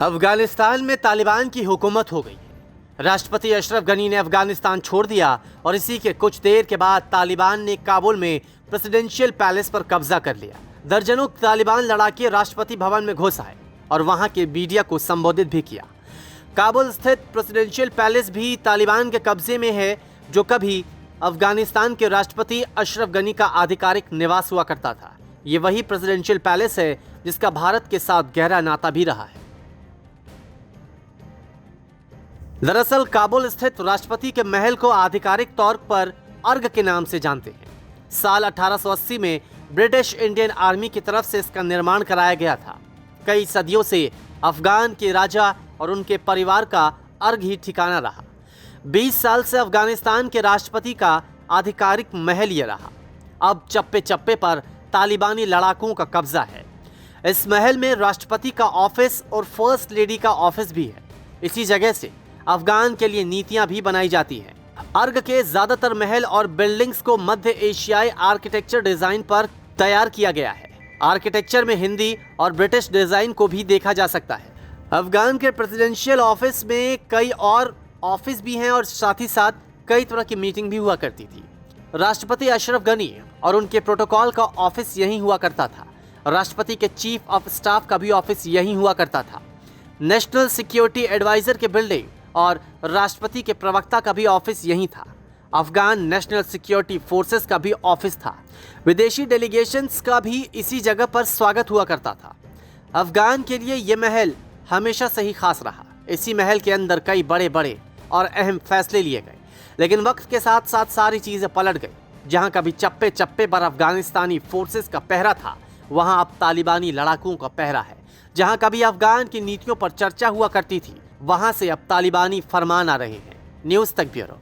अफगानिस्तान में तालिबान की हुकूमत हो गई है। राष्ट्रपति अशरफ गनी ने अफगानिस्तान छोड़ दिया और इसी के कुछ देर के बाद तालिबान ने काबुल में प्रेसिडेंशियल पैलेस पर कब्जा कर लिया। दर्जनों तालिबान लड़ाके राष्ट्रपति भवन में घुस आए और वहां के मीडिया को संबोधित भी किया। काबुल स्थित प्रेसिडेंशियल पैलेस भी तालिबान के कब्जे में है, जो कभी अफगानिस्तान के राष्ट्रपति अशरफ गनी का आधिकारिक निवास हुआ करता था। ये वही प्रेसिडेंशियल पैलेस है जिसका भारत के साथ गहरा नाता भी रहा है। दरअसल काबुल स्थित राष्ट्रपति के महल को आधिकारिक तौर पर अर्ग के नाम से जानते हैं। साल 1880 में ब्रिटिश इंडियन आर्मी की तरफ से इसका निर्माण कराया गया था। कई सदियों से अफगान के राजा और उनके परिवार का अर्ग ही ठिकाना रहा। 20 साल से अफगानिस्तान के राष्ट्रपति का आधिकारिक महल ये रहा। अब चप्पे चप्पे पर तालिबानी लड़ाकों का कब्जा है। इस महल में राष्ट्रपति का ऑफिस और फर्स्ट लेडी का ऑफिस भी है। इसी जगह से अफगान के लिए नीतियां भी बनाई जाती हैं। अर्ग के ज्यादातर महल और बिल्डिंग्स को मध्य एशियाई आर्किटेक्चर डिजाइन पर तैयार किया गया है। आर्किटेक्चर में हिंदी और ब्रिटिश डिजाइन को भी देखा जा सकता है। अफगान के प्रेसिडेंशियल ऑफिस में कई और ऑफिस भी हैं और साथ ही साथ कई तरह की मीटिंग भी हुआ करती थी। राष्ट्रपति अशरफ गनी और उनके प्रोटोकॉल का ऑफिस यहीं हुआ करता था। राष्ट्रपति के चीफ ऑफ स्टाफ का भी ऑफिस यहीं हुआ करता था। नेशनल सिक्योरिटी एडवाइजर के बिल्डिंग और राष्ट्रपति के प्रवक्ता का भी ऑफिस यहीं था। अफगान नेशनल सिक्योरिटी फोर्सेस का भी ऑफिस था। विदेशी डेलीगेशंस का भी इसी जगह पर स्वागत हुआ करता था। अफगान के लिए यह महल हमेशा से ही खास रहा। इसी महल के अंदर कई बड़े बड़े और अहम फैसले लिए गए, लेकिन वक्त के साथ साथ सारी चीजें पलट गई। जहां कभी चप्पे चप्पे पर अफगानिस्तानी फोर्सेस का पहरा था, वहां अब तालिबानी लड़ाकों का पहरा है। जहां कभी अफगान की नीतियों पर चर्चा हुआ करती थी, वहां से अब तालिबानी फरमान आ रहे हैं। न्यूज़ तक ब्यूरो।